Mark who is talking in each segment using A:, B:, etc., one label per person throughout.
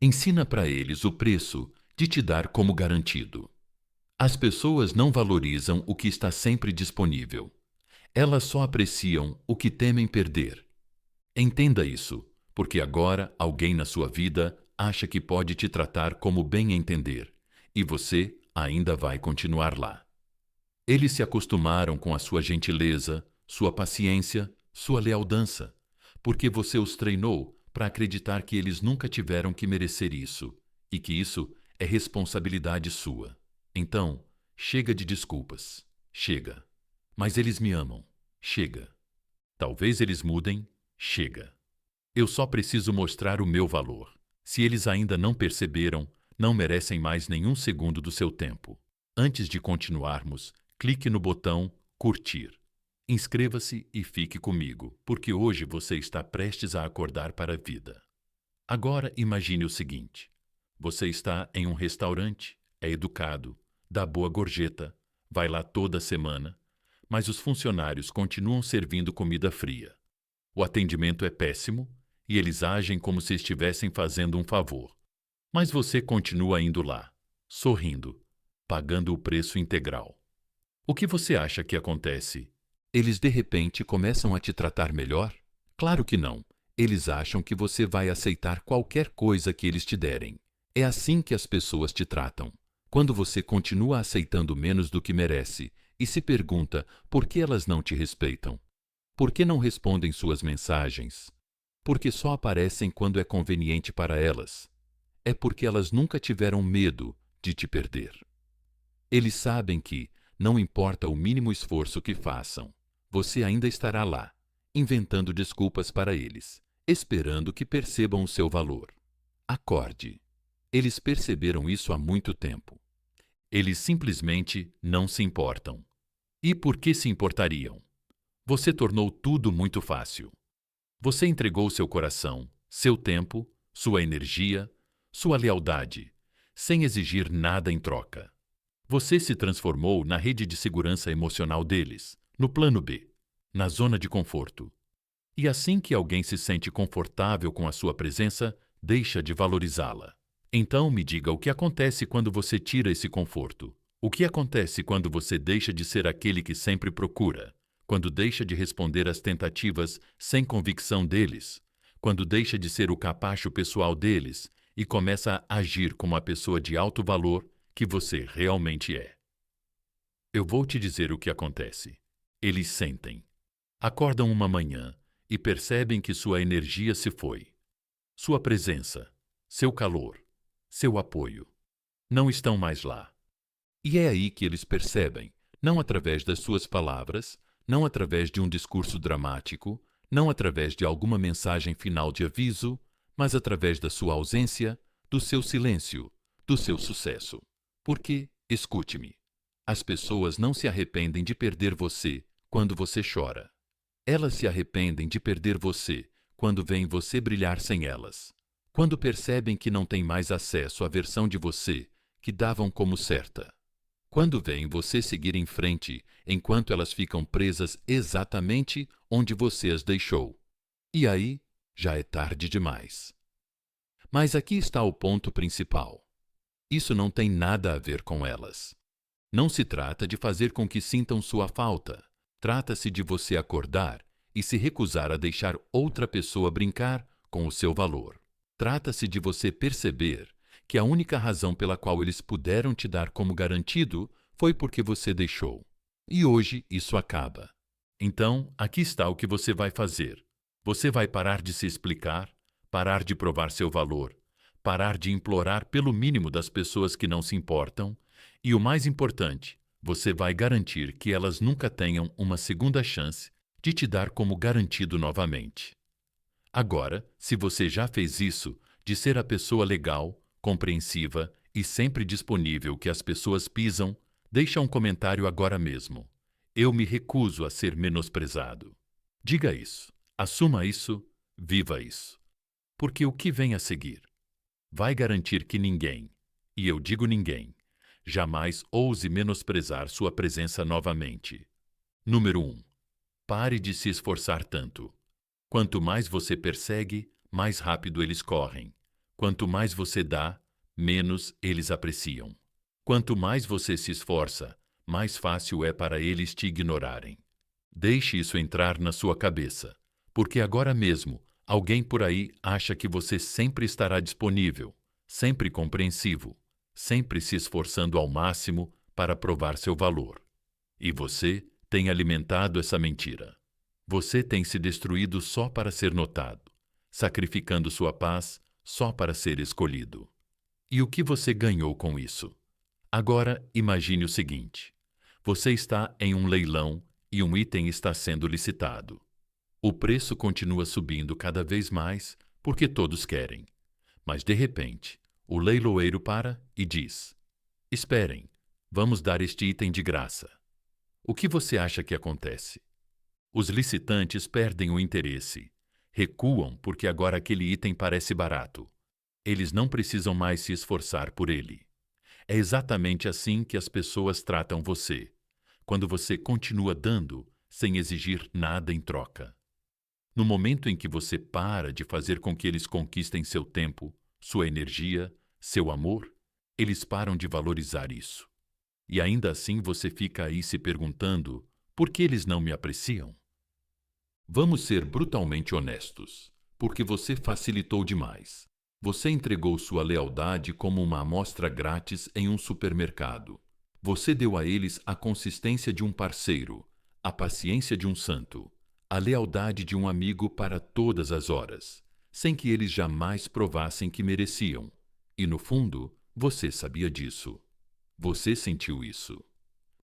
A: Ensina para eles o preço de te dar como garantido. As pessoas não valorizam o que está sempre disponível. Elas só apreciam o que temem perder. Entenda isso, porque agora alguém na sua vida acha que pode te tratar como bem entender, e você ainda vai continuar lá. Eles se acostumaram com a sua gentileza, sua paciência, sua lealdança, porque você os treinou para acreditar que eles nunca tiveram que merecer isso, e que isso é responsabilidade sua. Então, chega de desculpas. Chega. Mas eles me amam. Chega. Talvez eles mudem. Chega. Eu só preciso mostrar o meu valor. Se eles ainda não perceberam, não merecem mais nenhum segundo do seu tempo. Antes de continuarmos, clique no botão curtir. Inscreva-se e fique comigo, porque hoje você está prestes a acordar para a vida. Agora imagine o seguinte: você está em um restaurante, é educado, dá boa gorjeta, vai lá toda semana, mas os funcionários continuam servindo comida fria. O atendimento é péssimo e eles agem como se estivessem fazendo um favor. Mas você continua indo lá, sorrindo, pagando o preço integral. O que você acha que acontece? Eles de repente começam a te tratar melhor? Claro que não. Eles acham que você vai aceitar qualquer coisa que eles te derem. É assim que as pessoas te tratam. Quando você continua aceitando menos do que merece e se pergunta por que elas não te respeitam. Por que não respondem suas mensagens? Porque só aparecem quando é conveniente para elas. É porque elas nunca tiveram medo de te perder. Eles sabem que, não importa o mínimo esforço que façam, você ainda estará lá, inventando desculpas para eles, esperando que percebam o seu valor. Acorde. Eles perceberam isso há muito tempo. Eles simplesmente não se importam. E por que se importariam? Você tornou tudo muito fácil. Você entregou seu coração, seu tempo, sua energia, sua lealdade, sem exigir nada em troca. Você se transformou na rede de segurança emocional deles, no plano B, na zona de conforto. E assim que alguém se sente confortável com a sua presença, deixa de valorizá-la. Então me diga o que acontece quando você tira esse conforto. O que acontece quando você deixa de ser aquele que sempre procura? Quando deixa de responder às tentativas sem convicção deles? Quando deixa de ser o capacho pessoal deles e começa a agir como a pessoa de alto valor que você realmente é? Eu vou te dizer o que acontece. Eles sentem. Acordam uma manhã e percebem que sua energia se foi. Sua presença, seu calor, seu apoio não estão mais lá. E é aí que eles percebem, não através das suas palavras, não através de um discurso dramático, não através de alguma mensagem final de aviso, mas através da sua ausência, do seu silêncio, do seu sucesso. Porque, escute-me, as pessoas não se arrependem de perder você quando você chora. Elas se arrependem de perder você quando veem você brilhar sem elas. Quando percebem que não têm mais acesso à versão de você que davam como certa. Quando veem você seguir em frente enquanto elas ficam presas exatamente onde você as deixou. E aí, já é tarde demais. Mas aqui está o ponto principal. Isso não tem nada a ver com elas. Não se trata de fazer com que sintam sua falta. Trata-se de você acordar e se recusar a deixar outra pessoa brincar com o seu valor. Trata-se de você perceber que a única razão pela qual eles puderam te dar como garantido foi porque você deixou. E hoje isso acaba. Então, aqui está o que você vai fazer. Você vai parar de se explicar, parar de provar seu valor, parar de implorar pelo mínimo das pessoas que não se importam e, o mais importante, você vai garantir que elas nunca tenham uma segunda chance de te dar como garantido novamente. Agora, se você já fez isso, de ser a pessoa legal, compreensiva e sempre disponível que as pessoas pisam, deixa um comentário agora mesmo. Eu me recuso a ser menosprezado. Diga isso, assuma isso, viva isso. Porque o que vem a seguir vai garantir que ninguém, e eu digo ninguém, jamais ouse menosprezar sua presença novamente. Número 1. Pare de se esforçar tanto. Quanto mais você persegue, mais rápido eles correm. Quanto mais você dá, menos eles apreciam. Quanto mais você se esforça, mais fácil é para eles te ignorarem. Deixe isso entrar na sua cabeça, porque agora mesmo alguém por aí acha que você sempre estará disponível, sempre compreensivo, sempre se esforçando ao máximo para provar seu valor. E você tem alimentado essa mentira. Você tem se destruído só para ser notado, sacrificando sua paz só para ser escolhido. E o que você ganhou com isso? Agora imagine o seguinte: você está em um leilão e um item está sendo licitado. O preço continua subindo cada vez mais porque todos querem. Mas de repente, o leiloeiro para e diz: esperem, vamos dar este item de graça. O que você acha que acontece? Os licitantes perdem o interesse. Recuam porque agora aquele item parece barato. Eles não precisam mais se esforçar por ele. É exatamente assim que as pessoas tratam você, quando você continua dando sem exigir nada em troca. No momento em que você para de fazer com que eles conquistem seu tempo, sua energia, seu amor, eles param de valorizar isso. E ainda assim você fica aí se perguntando: por que eles não me apreciam? Vamos ser brutalmente honestos, porque você facilitou demais. Você entregou sua lealdade como uma amostra grátis em um supermercado. Você deu a eles a consistência de um parceiro, a paciência de um santo, a lealdade de um amigo para todas as horas, sem que eles jamais provassem que mereciam. E no fundo, você sabia disso. Você sentiu isso.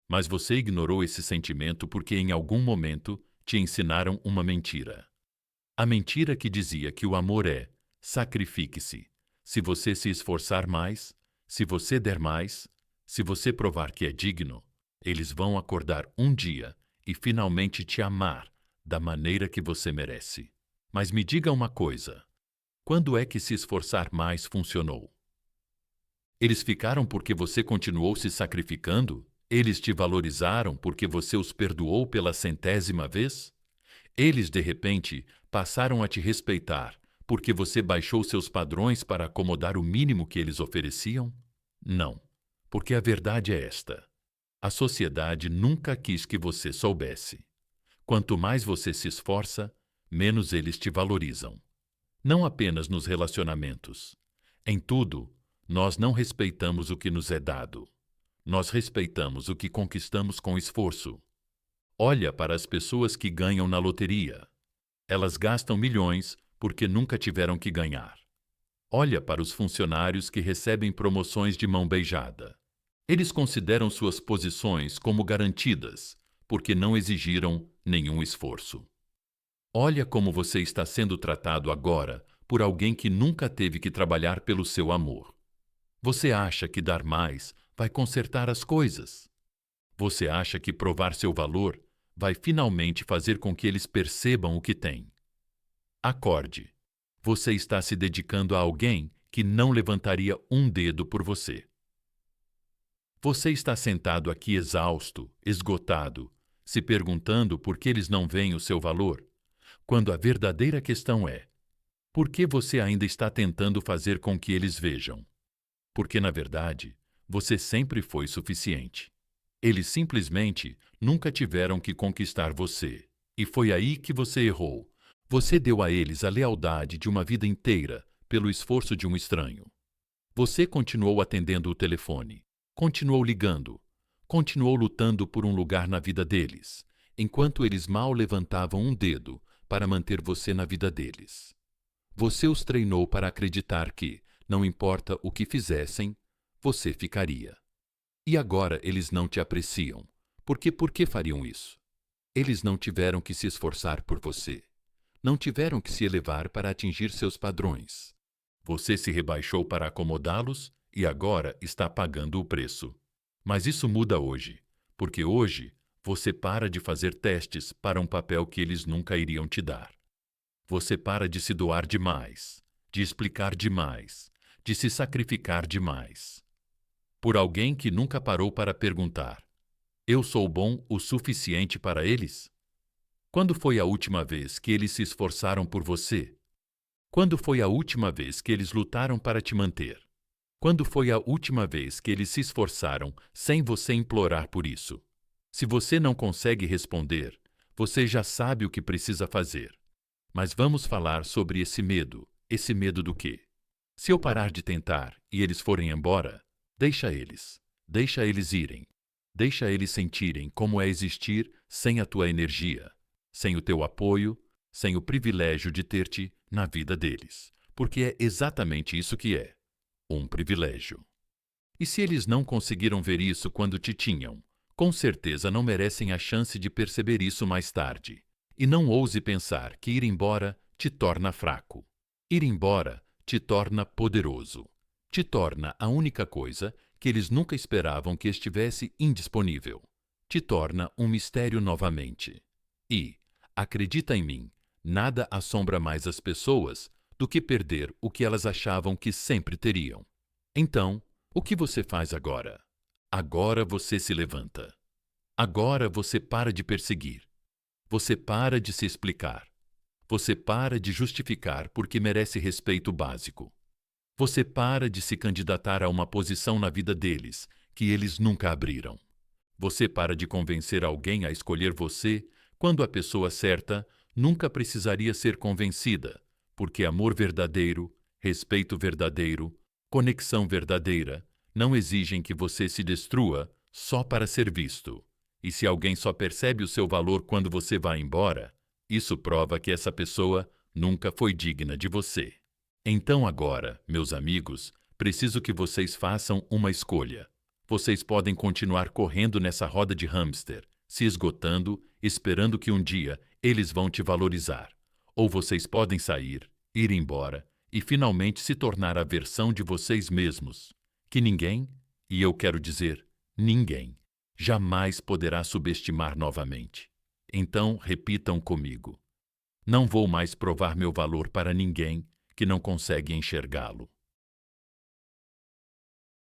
A: Mas você ignorou esse sentimento porque em algum momento te ensinaram uma mentira. A mentira que dizia que o amor é: sacrifique-se. Se você se esforçar mais, se você der mais, se você provar que é digno, eles vão acordar um dia e finalmente te amar da maneira que você merece. Mas me diga uma coisa: quando é que se esforçar mais funcionou? Eles ficaram porque você continuou se sacrificando? Eles te valorizaram porque você os perdoou pela 100ª vez? Eles, de repente, passaram a te respeitar porque você baixou seus padrões para acomodar o mínimo que eles ofereciam? Não, porque a verdade é esta: a sociedade nunca quis que você soubesse. Quanto mais você se esforça, menos eles te valorizam. Não apenas nos relacionamentos. Em tudo, nós não respeitamos o que nos é dado. Nós respeitamos o que conquistamos com esforço. Olha para as pessoas que ganham na loteria. Elas gastam milhões porque nunca tiveram que ganhar. Olha para os funcionários que recebem promoções de mão beijada. Eles consideram suas posições como garantidas porque não exigiram nenhum esforço. Olha como você está sendo tratado agora por alguém que nunca teve que trabalhar pelo seu amor. Você acha que dar mais vai consertar as coisas? Você acha que provar seu valor vai finalmente fazer com que eles percebam o que têm? Acorde. Você está se dedicando a alguém que não levantaria um dedo por você. Você está sentado aqui exausto, esgotado, se perguntando por que eles não veem o seu valor, quando a verdadeira questão é: por que você ainda está tentando fazer com que eles vejam? Porque, na verdade, você sempre foi suficiente. Eles simplesmente nunca tiveram que conquistar você. E foi aí que você errou. Você deu a eles a lealdade de uma vida inteira pelo esforço de um estranho. Você continuou atendendo o telefone, continuou ligando, continuou lutando por um lugar na vida deles, enquanto eles mal levantavam um dedo para manter você na vida deles. Você os treinou para acreditar que, não importa o que fizessem, você ficaria. E agora eles não te apreciam. Por que fariam isso? Eles não tiveram que se esforçar por você. Não tiveram que se elevar para atingir seus padrões. Você se rebaixou para acomodá-los e agora está pagando o preço. Mas isso muda hoje, porque hoje você para de fazer testes para um papel que eles nunca iriam te dar. Você para de se doar demais, de explicar demais, de se sacrificar demais. Por alguém que nunca parou para perguntar: eu sou bom o suficiente para eles? Quando foi a última vez que eles se esforçaram por você? Quando foi a última vez que eles lutaram para te manter? Quando foi a última vez que eles se esforçaram sem você implorar por isso? Se você não consegue responder, você já sabe o que precisa fazer. Mas vamos falar sobre esse medo. Esse medo do quê? Se eu parar de tentar e eles forem embora, deixa eles. Deixa eles irem. Deixa eles sentirem como é existir sem a tua energia, sem o teu apoio, sem o privilégio de ter-te na vida deles. Porque é exatamente isso que é. Um privilégio. E se eles não conseguiram ver isso quando te tinham, com certeza não merecem a chance de perceber isso mais tarde. E não ouse pensar que ir embora te torna fraco. Ir embora te torna poderoso. Te torna a única coisa que eles nunca esperavam que estivesse indisponível. Te torna um mistério novamente. E, acredita em mim, nada assombra mais as pessoas do que perder o que elas achavam que sempre teriam. Então, o que você faz agora? Agora você se levanta. Agora você para de perseguir. Você para de se explicar. Você para de justificar porque merece respeito básico. Você para de se candidatar a uma posição na vida deles que eles nunca abriram. Você para de convencer alguém a escolher você quando a pessoa certa nunca precisaria ser convencida, porque amor verdadeiro, respeito verdadeiro, conexão verdadeira não exigem que você se destrua só para ser visto. E se alguém só percebe o seu valor quando você vai embora, isso prova que essa pessoa nunca foi digna de você. Então agora, meus amigos, preciso que vocês façam uma escolha. Vocês podem continuar correndo nessa roda de hamster, se esgotando, esperando que um dia eles vão te valorizar. Ou vocês podem sair, ir embora e finalmente se tornar a versão de vocês mesmos, que ninguém, e eu quero dizer ninguém, jamais poderá subestimar novamente. Então repitam comigo: não vou mais provar meu valor para ninguém que não consegue enxergá-lo.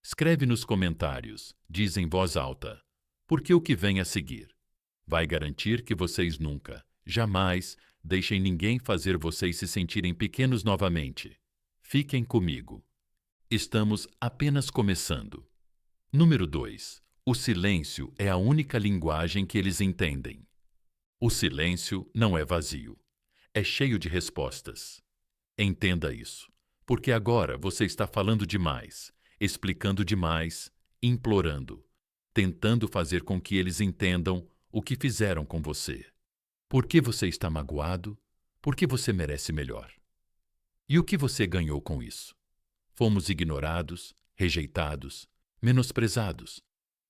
A: Escreve nos comentários, diz em voz alta, porque o que vem a seguir vai garantir que vocês nunca, jamais, deixem ninguém fazer vocês se sentirem pequenos novamente. Fiquem comigo. Estamos apenas começando. Número 2. O silêncio é a única linguagem que eles entendem. O silêncio não é vazio. É cheio de respostas. Entenda isso, porque agora você está falando demais, explicando demais, implorando, tentando fazer com que eles entendam o que fizeram com você. Por que você está magoado? Porque você merece melhor. E o que você ganhou com isso? Fomos ignorados, rejeitados, menosprezados.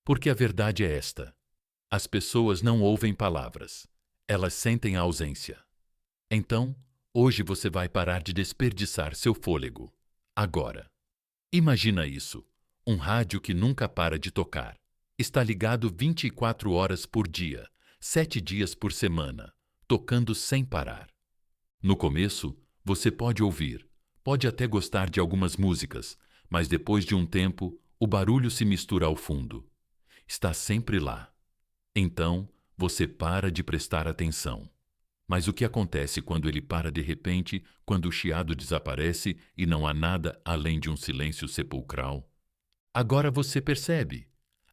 A: Porque a verdade é esta: as pessoas não ouvem palavras, elas sentem a ausência. Então, hoje você vai parar de desperdiçar seu fôlego. Agora. Imagina isso: um rádio que nunca para de tocar. Está ligado 24 horas por dia, 7 dias por semana, tocando sem parar. No começo, você pode ouvir, pode até gostar de algumas músicas, mas depois de um tempo, o barulho se mistura ao fundo. Está sempre lá. Então, você para de prestar atenção. Mas o que acontece quando ele para de repente, quando o chiado desaparece e não há nada além de um silêncio sepulcral? Agora você percebe.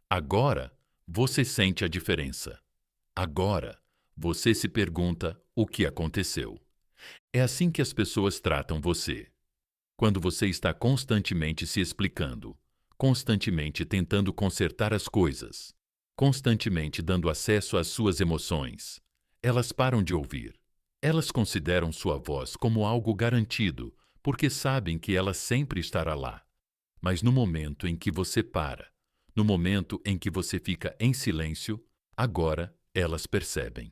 A: Agora você sente a diferença. Agora você se pergunta o que aconteceu. É assim que as pessoas tratam você. Quando você está constantemente se explicando, constantemente tentando consertar as coisas, constantemente dando acesso às suas emoções, elas param de ouvir. Elas consideram sua voz como algo garantido, porque sabem que ela sempre estará lá. Mas no momento em que você para, no momento em que você fica em silêncio, agora elas percebem.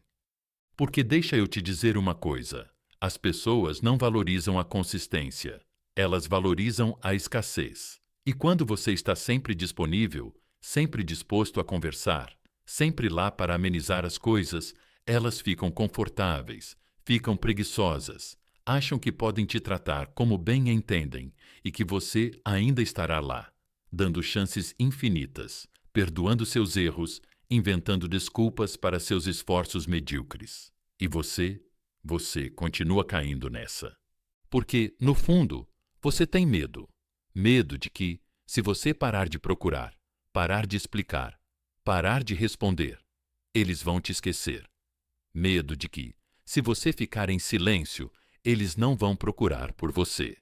A: Porque deixa eu te dizer uma coisa: as pessoas não valorizam a consistência, elas valorizam a escassez. E quando você está sempre disponível, sempre disposto a conversar, sempre lá para amenizar as coisas, elas ficam confortáveis, ficam preguiçosas, acham que podem te tratar como bem entendem e que você ainda estará lá, dando chances infinitas, perdoando seus erros, inventando desculpas para seus esforços medíocres. E você continua caindo nessa. Porque, no fundo, você tem medo. Medo de que, se você parar de procurar, parar de explicar, parar de responder, eles vão te esquecer. Medo de que, se você ficar em silêncio, eles não vão procurar por você.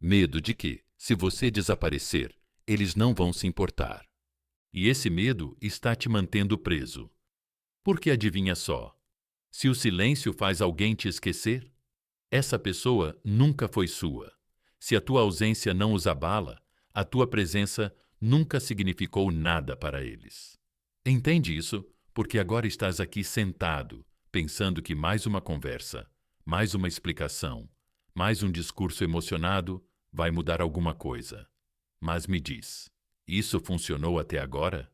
A: Medo de que, se você desaparecer, eles não vão se importar. E esse medo está te mantendo preso. Porque adivinha só, se o silêncio faz alguém te esquecer, essa pessoa nunca foi sua. Se a tua ausência não os abala, a tua presença nunca significou nada para eles. Entende isso? Porque agora estás aqui sentado, pensando que mais uma conversa, mais uma explicação, mais um discurso emocionado vai mudar alguma coisa. Mas me diz, isso funcionou até agora?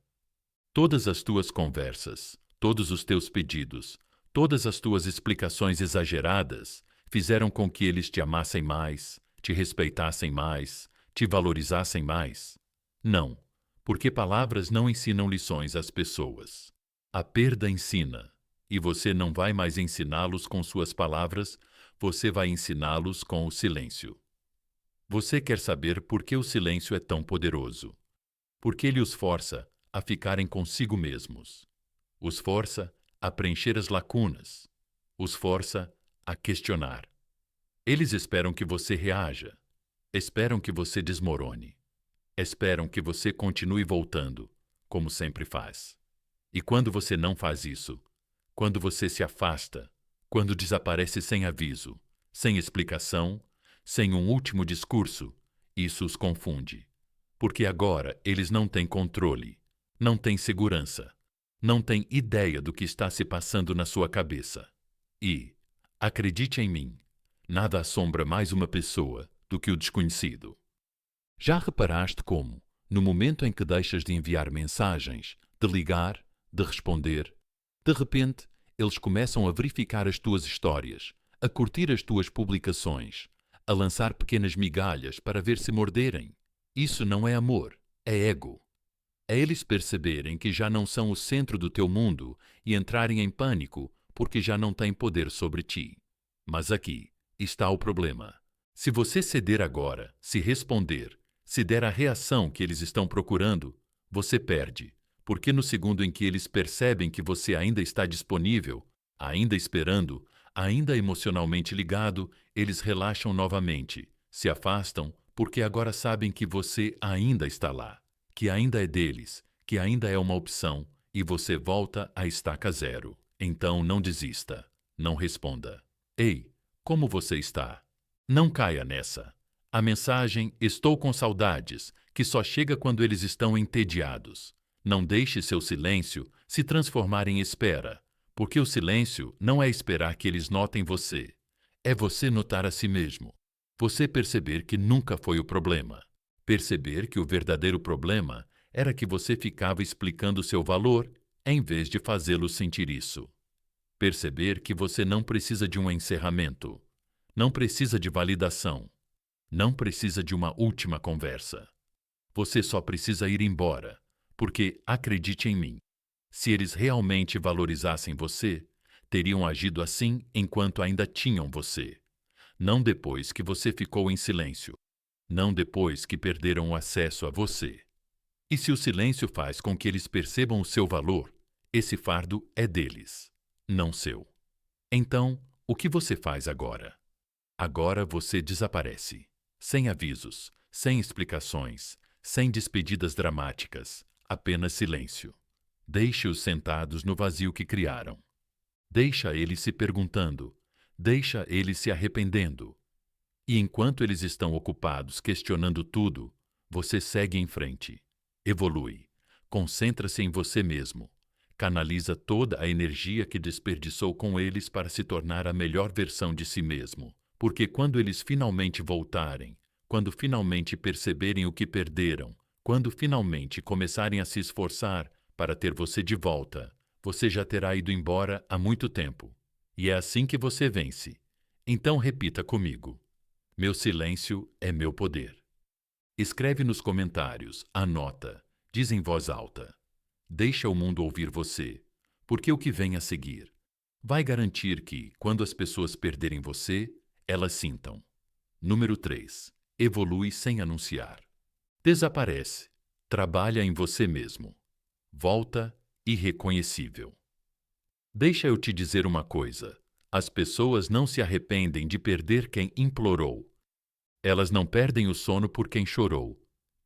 A: Todas as tuas conversas, todos os teus pedidos, todas as tuas explicações exageradas fizeram com que eles te amassem mais, te respeitassem mais, te valorizassem mais? Não, porque palavras não ensinam lições às pessoas. A perda ensina, e você não vai mais ensiná-los com suas palavras, você vai ensiná-los com o silêncio. Você quer saber por que o silêncio é tão poderoso? Porque ele os força a ficarem consigo mesmos. Os força a preencher as lacunas. Os força a questionar. Eles esperam que você reaja. Esperam que você desmorone. Esperam que você continue voltando, como sempre faz. E quando você não faz isso, quando você se afasta, quando desaparece sem aviso, sem explicação, sem um último discurso, isso os confunde. Porque agora eles não têm controle, não têm segurança, não têm ideia do que está se passando na sua cabeça. E, acredite em mim, nada assombra mais uma pessoa do que o desconhecido. Já reparaste como, no momento em que deixas de enviar mensagens, de ligar, de responder, de repente eles começam a verificar as tuas histórias, a curtir as tuas publicações, a lançar pequenas migalhas para ver se morderem? Isso não é amor, é ego. É eles perceberem que já não são o centro do teu mundo e entrarem em pânico porque já não têm poder sobre ti. Mas aqui está o problema. Se você ceder agora, se responder, se der a reação que eles estão procurando, você perde, porque no segundo em que eles percebem que você ainda está disponível, ainda esperando, ainda emocionalmente ligado, eles relaxam novamente, se afastam, porque agora sabem que você ainda está lá, que ainda é deles, que ainda é uma opção, e você volta à estaca zero. Então não desista, não responda. Ei, como você está? Não caia nessa. A mensagem "estou com saudades", que só chega quando eles estão entediados. Não deixe seu silêncio se transformar em espera, porque o silêncio não é esperar que eles notem você. É você notar a si mesmo. Você perceber que nunca foi o problema. Perceber que o verdadeiro problema era que você ficava explicando seu valor em vez de fazê-lo sentir isso. Perceber que você não precisa de um encerramento. Não precisa de validação. Não precisa de uma última conversa. Você só precisa ir embora, porque, acredite em mim, se eles realmente valorizassem você, teriam agido assim enquanto ainda tinham você. Não depois que você ficou em silêncio. Não depois que perderam o acesso a você. E se o silêncio faz com que eles percebam o seu valor, esse fardo é deles, não seu. Então, o que você faz agora? Agora você desaparece. Sem avisos, sem explicações, sem despedidas dramáticas, apenas silêncio. Deixe-os sentados no vazio que criaram. Deixa eles se perguntando, deixa eles se arrependendo. E enquanto eles estão ocupados questionando tudo, você segue em frente. Evolui. Concentra-se em você mesmo. Canaliza toda a energia que desperdiçou com eles para se tornar a melhor versão de si mesmo. Porque quando eles finalmente voltarem, quando finalmente perceberem o que perderam, quando finalmente começarem a se esforçar para ter você de volta, você já terá ido embora há muito tempo. E é assim que você vence. Então repita comigo. Meu silêncio é meu poder. Escreve nos comentários, anota, diz em voz alta. Deixa o mundo ouvir você, porque o que vem a seguir vai garantir que, quando as pessoas perderem você, elas sintam. Número 3. Evolui sem anunciar. Desaparece. Trabalha em você mesmo. Volta irreconhecível. Deixa eu te dizer uma coisa. As pessoas não se arrependem de perder quem implorou. Elas não perdem o sono por quem chorou,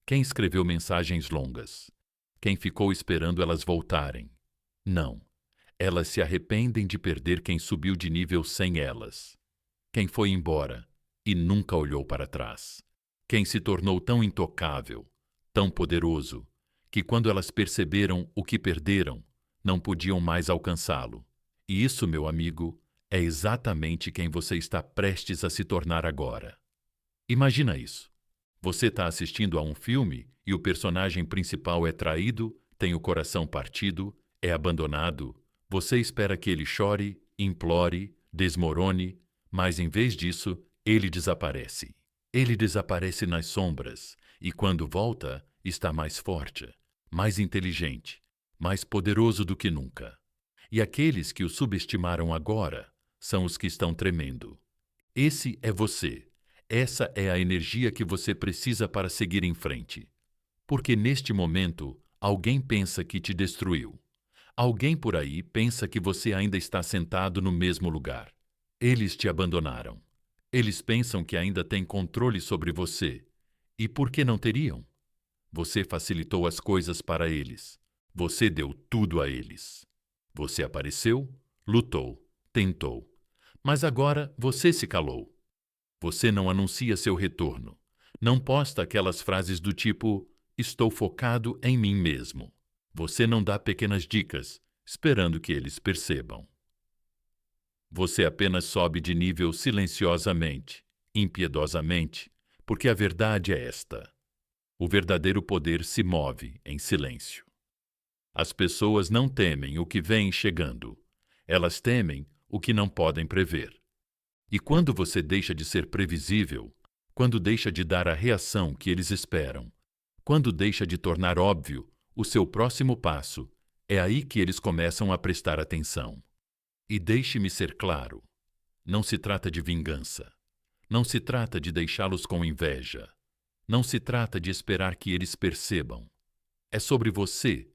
A: quem escreveu mensagens longas, quem ficou esperando elas voltarem. Não. Elas se arrependem de perder quem subiu de nível sem elas. Quem foi embora e nunca olhou para trás. Quem se tornou tão intocável, tão poderoso, que quando elas perceberam o que perderam, não podiam mais alcançá-lo. E isso, meu amigo, é exatamente quem você está prestes a se tornar agora. Imagina isso. Você está assistindo a um filme e o personagem principal é traído, tem o coração partido, é abandonado. Você espera que ele chore, implore, desmorone, mas em vez disso, ele desaparece. Ele desaparece nas sombras e, quando volta, está mais forte, mais inteligente, mais poderoso do que nunca. E aqueles que o subestimaram agora são os que estão tremendo. Esse é você. Essa é a energia que você precisa para seguir em frente. Porque neste momento, alguém pensa que te destruiu. Alguém por aí pensa que você ainda está sentado no mesmo lugar. Eles te abandonaram. Eles pensam que ainda têm controle sobre você. E por que não teriam? Você facilitou as coisas para eles. Você deu tudo a eles. Você apareceu, lutou, tentou. Mas agora você se calou. Você não anuncia seu retorno. Não posta aquelas frases do tipo, estou focado em mim mesmo. Você não dá pequenas dicas, esperando que eles percebam. Você apenas sobe de nível silenciosamente, impiedosamente, porque a verdade é esta. O verdadeiro poder se move em silêncio. As pessoas não temem o que vem chegando. Elas temem o que não podem prever. E quando você deixa de ser previsível, quando deixa de dar a reação que eles esperam, quando deixa de tornar óbvio o seu próximo passo, é aí que eles começam a prestar atenção. E deixe-me ser claro, não se trata de vingança. Não se trata de deixá-los com inveja. Não se trata de esperar que eles percebam. É sobre você,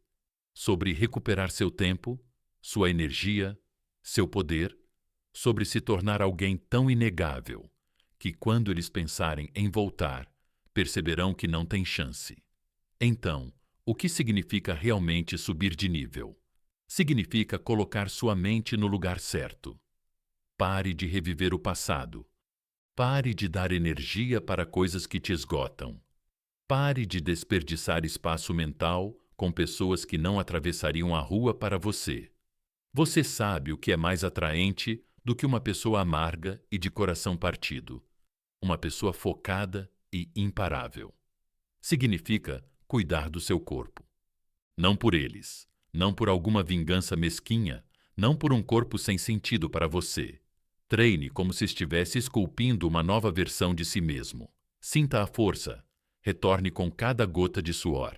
A: sobre recuperar seu tempo, sua energia, seu poder, sobre se tornar alguém tão inegável que, quando eles pensarem em voltar, perceberão que não tem chance. Então, o que significa realmente subir de nível? Significa colocar sua mente no lugar certo. Pare de reviver o passado. Pare de dar energia para coisas que te esgotam. Pare de desperdiçar espaço mental com pessoas que não atravessariam a rua para você. Você sabe o que é mais atraente do que uma pessoa amarga e de coração partido. Uma pessoa focada e imparável. Significa cuidar do seu corpo. Não por eles, não por alguma vingança mesquinha, não por um corpo sem sentido para você. Treine como se estivesse esculpindo uma nova versão de si mesmo. Sinta a força. Retorne com cada gota de suor.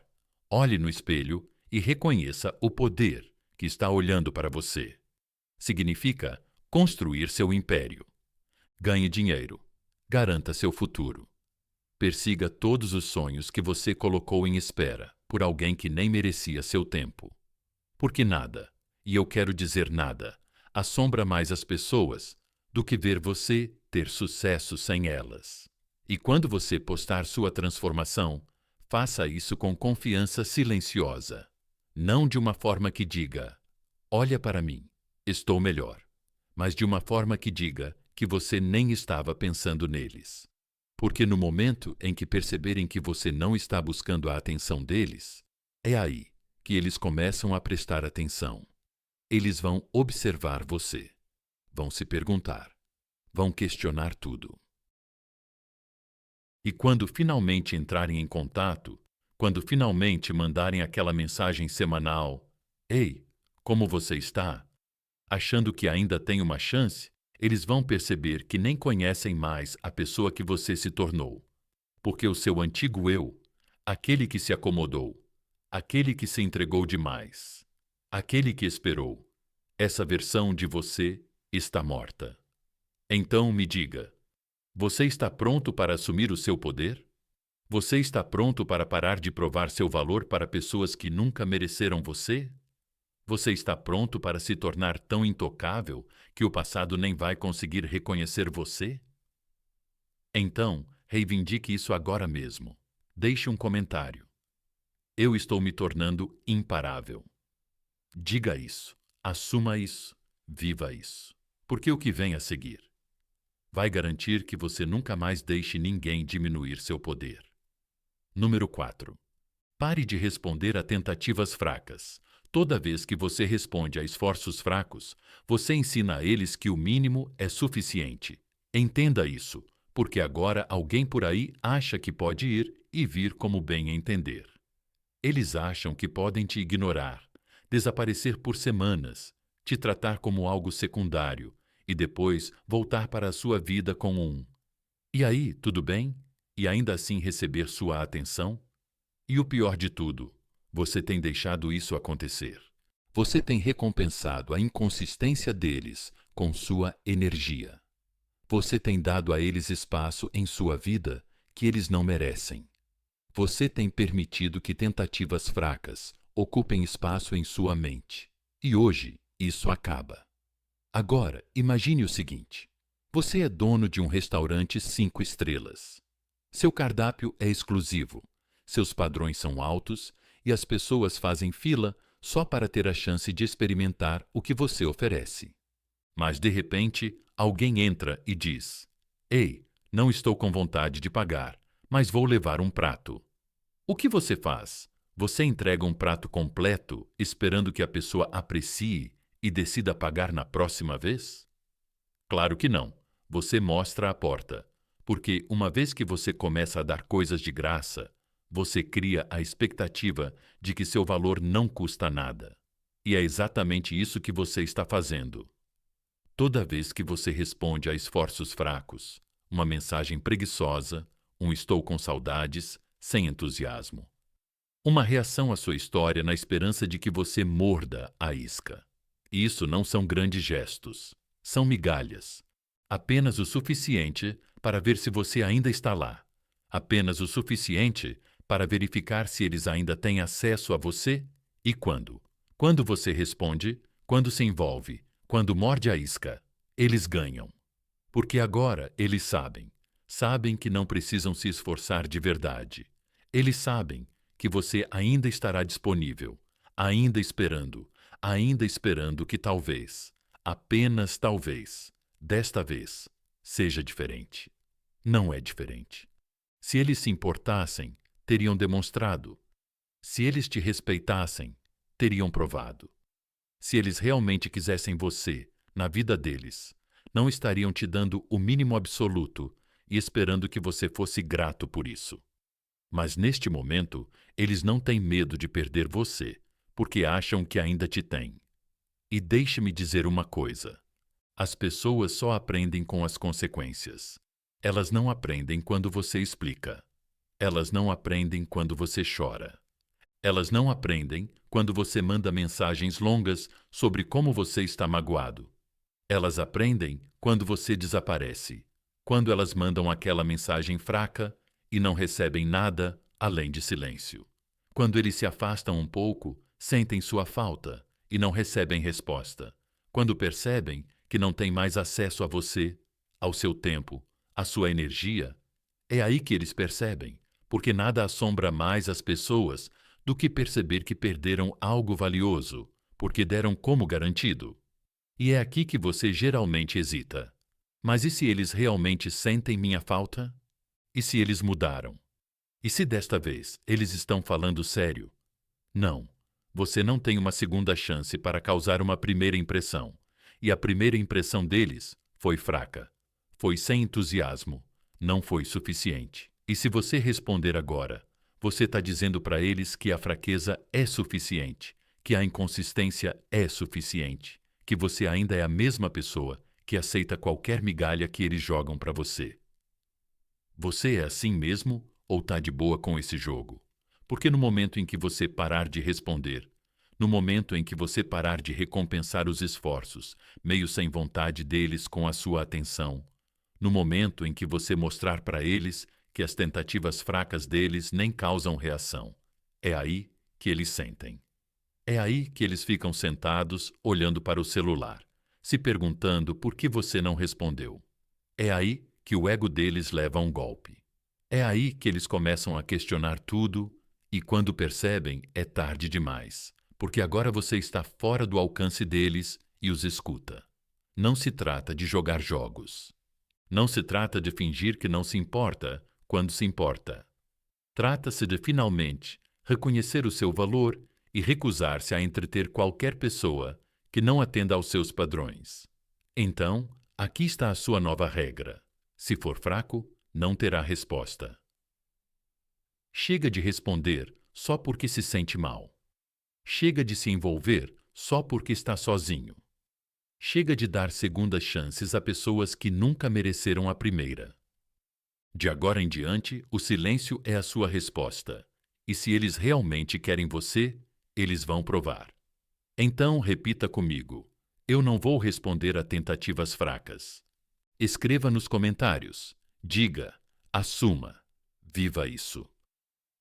A: Olhe no espelho e reconheça o poder que está olhando para você. Significa construir seu império. Ganhe dinheiro. Garanta seu futuro. Persiga todos os sonhos que você colocou em espera por alguém que nem merecia seu tempo. Porque nada, e eu quero dizer nada, assombra mais as pessoas do que ver você ter sucesso sem elas. E quando você postar sua transformação, faça isso com confiança silenciosa. Não de uma forma que diga, olha para mim, estou melhor, mas de uma forma que diga que você nem estava pensando neles. Porque no momento em que perceberem que você não está buscando a atenção deles, é aí que eles começam a prestar atenção. Eles vão observar você, vão se perguntar, vão questionar tudo. E quando finalmente entrarem em contato, quando finalmente mandarem aquela mensagem semanal, ei, como você está? Achando que ainda tem uma chance, eles vão perceber que nem conhecem mais a pessoa que você se tornou. Porque o seu antigo eu, aquele que se acomodou, aquele que se entregou demais, aquele que esperou, essa versão de você está morta. Então me diga, Você está pronto para assumir o seu poder? Você está pronto para parar de provar seu valor para pessoas que nunca mereceram você? Você está pronto para se tornar tão intocável que o passado nem vai conseguir reconhecer você? Então, reivindique isso agora mesmo. Deixe um comentário. Eu estou me tornando imparável. Diga isso, assuma isso, viva isso. Porque o que vem a seguir vai garantir que você nunca mais deixe ninguém diminuir seu poder. Número 4. Pare de responder a tentativas fracas. Toda vez que você responde a esforços fracos, você ensina a eles que o mínimo é suficiente. Entenda isso, porque agora alguém por aí acha que pode ir e vir como bem entender. Eles acham que podem te ignorar, desaparecer por semanas, te tratar como algo secundário e depois voltar para a sua vida com um "E aí, tudo bem?" e ainda assim receber sua atenção? E o pior de tudo, você tem deixado isso acontecer. Você tem recompensado a inconsistência deles com sua energia. Você tem dado a eles espaço em sua vida que eles não merecem. Você tem permitido que tentativas fracas ocupem espaço em sua mente. E hoje, isso acaba. Agora, imagine o seguinte. Você é dono de um restaurante 5 estrelas. Seu cardápio é exclusivo, seus padrões são altos e as pessoas fazem fila só para ter a chance de experimentar o que você oferece. Mas, de repente, alguém entra e diz: "Ei, não estou com vontade de pagar, mas vou levar um prato." O que você faz? Você entrega um prato completo, esperando que a pessoa aprecie e decida pagar na próxima vez? Claro que não. Você mostra a porta, porque uma vez que você começa a dar coisas de graça, você cria a expectativa de que seu valor não custa nada. E é exatamente isso que você está fazendo. Toda vez que você responde a esforços fracos, uma mensagem preguiçosa, um "estou com saudades", sem entusiasmo. Uma reação à sua história na esperança de que você morda a isca. Isso não são grandes gestos, são migalhas. Apenas o suficiente para ver se você ainda está lá. Apenas o suficiente para verificar se eles ainda têm acesso a você e quando. Quando você responde, quando se envolve, quando morde a isca, eles ganham. Porque agora eles sabem que não precisam se esforçar de verdade. Eles sabem que você ainda estará disponível, ainda esperando que talvez, apenas talvez, desta vez, seja diferente. Não é diferente. Se eles se importassem, teriam demonstrado. Se eles te respeitassem, teriam provado. Se eles realmente quisessem você, na vida deles, não estariam te dando o mínimo absoluto e esperando que você fosse grato por isso. Mas neste momento, eles não têm medo de perder você, porque acham que ainda te têm. E deixe-me dizer uma coisa. As pessoas só aprendem com as consequências. Elas não aprendem quando você explica. Elas não aprendem quando você chora. Elas não aprendem quando você manda mensagens longas sobre como você está magoado. Elas aprendem quando você desaparece, quando elas mandam aquela mensagem fraca e não recebem nada além de silêncio. Quando eles se afastam um pouco, sentem sua falta e não recebem resposta. Quando percebem que não têm mais acesso a você, ao seu tempo, à sua energia, é aí que eles percebem, porque nada assombra mais as pessoas do que perceber que perderam algo valioso, porque deram como garantido. E é aqui que você geralmente hesita. Mas e se eles realmente sentem minha falta? E se eles mudaram? E se desta vez eles estão falando sério? Não. Você não tem uma segunda chance para causar uma primeira impressão. E a primeira impressão deles foi fraca. Foi sem entusiasmo. Não foi suficiente. E se você responder agora, você está dizendo para eles que a fraqueza é suficiente, que a inconsistência é suficiente, que você ainda é a mesma pessoa que aceita qualquer migalha que eles jogam para você. Você é assim mesmo ou está de boa com esse jogo? Porque no momento em que você parar de responder, no momento em que você parar de recompensar os esforços, meio sem vontade deles com a sua atenção, No momento em que você mostrar para eles que as tentativas fracas deles nem causam reação, é aí que eles sentem. É aí que eles ficam sentados, olhando para o celular, se perguntando por que você não respondeu. É aí que o ego deles leva um golpe. É aí que eles começam a questionar tudo e, quando percebem, é tarde demais, porque agora você está fora do alcance deles e os escuta. Não se trata de jogar jogos. Não se trata de fingir que não se importa quando se importa. Trata-se de finalmente reconhecer o seu valor e recusar-se a entreter qualquer pessoa que não atenda aos seus padrões. Então, aqui está a sua nova regra. Se for fraco, não terá resposta. Chega de responder só porque se sente mal. Chega de se envolver só porque está sozinho. Chega de dar segundas chances a pessoas que nunca mereceram a primeira. De agora em diante, o silêncio é a sua resposta. E se eles realmente querem você, eles vão provar. Então, repita comigo: eu não vou responder a tentativas fracas. Escreva nos comentários. Diga, assuma, viva isso.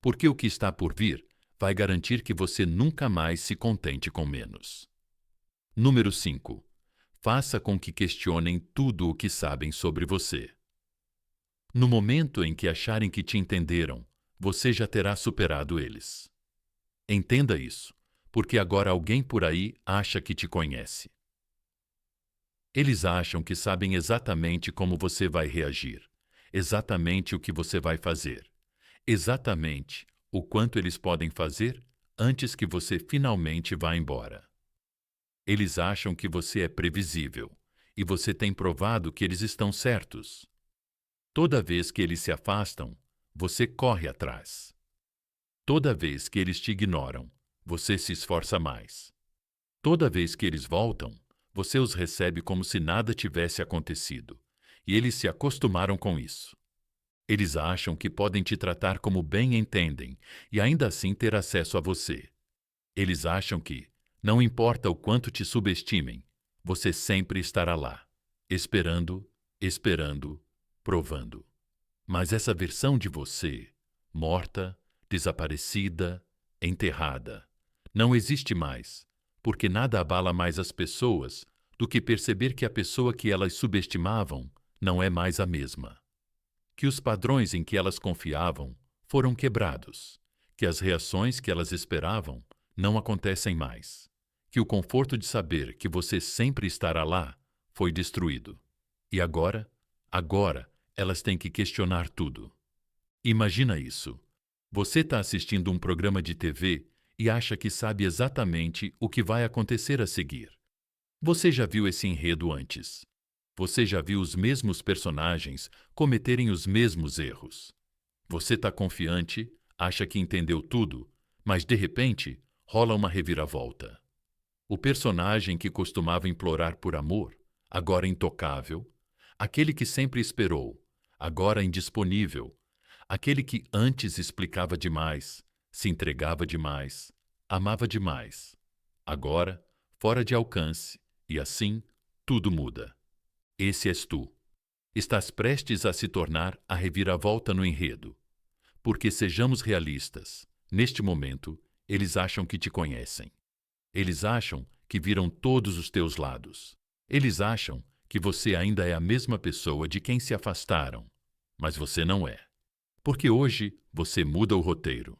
A: Porque o que está por vir vai garantir que você nunca mais se contente com menos. Número 5. Faça com que questionem tudo o que sabem sobre você. No momento em que acharem que te entenderam, você já terá superado eles. Entenda isso, porque agora alguém por aí acha que te conhece. Eles acham que sabem exatamente como você vai reagir, exatamente o que você vai fazer, exatamente o quanto eles podem fazer antes que você finalmente vá embora. Eles acham que você é previsível, e você tem provado que eles estão certos. Toda vez que eles se afastam, você corre atrás. Toda vez que eles te ignoram, você se esforça mais. Toda vez que eles voltam, você os recebe como se nada tivesse acontecido, e eles se acostumaram com isso. Eles acham que podem te tratar como bem entendem e ainda assim ter acesso a você. Eles acham que, não importa o quanto te subestimem, você sempre estará lá, esperando, esperando, provando. Mas essa versão de você, morta, desaparecida, enterrada, não existe mais, porque nada abala mais as pessoas do que perceber que a pessoa que elas subestimavam não é mais a mesma. Que os padrões em que elas confiavam foram quebrados, que as reações que elas esperavam não acontecem mais, que o conforto de saber que você sempre estará lá foi destruído. E agora, elas têm que questionar tudo. Imagina isso. Você está assistindo um programa de TV e acha que sabe exatamente o que vai acontecer a seguir. Você já viu esse enredo antes. Você já viu os mesmos personagens cometerem os mesmos erros. Você está confiante, acha que entendeu tudo, mas de repente rola uma reviravolta. O personagem que costumava implorar por amor, agora intocável, aquele que sempre esperou, agora indisponível, aquele que antes explicava demais, se entregava demais, amava demais, agora fora de alcance, e assim tudo muda. Esse és tu. Estás prestes a se tornar a reviravolta no enredo. Porque sejamos realistas, neste momento, eles acham que te conhecem. Eles acham que viram todos os teus lados. Eles acham que você ainda é a mesma pessoa de quem se afastaram, mas você não é. Porque hoje você muda o roteiro.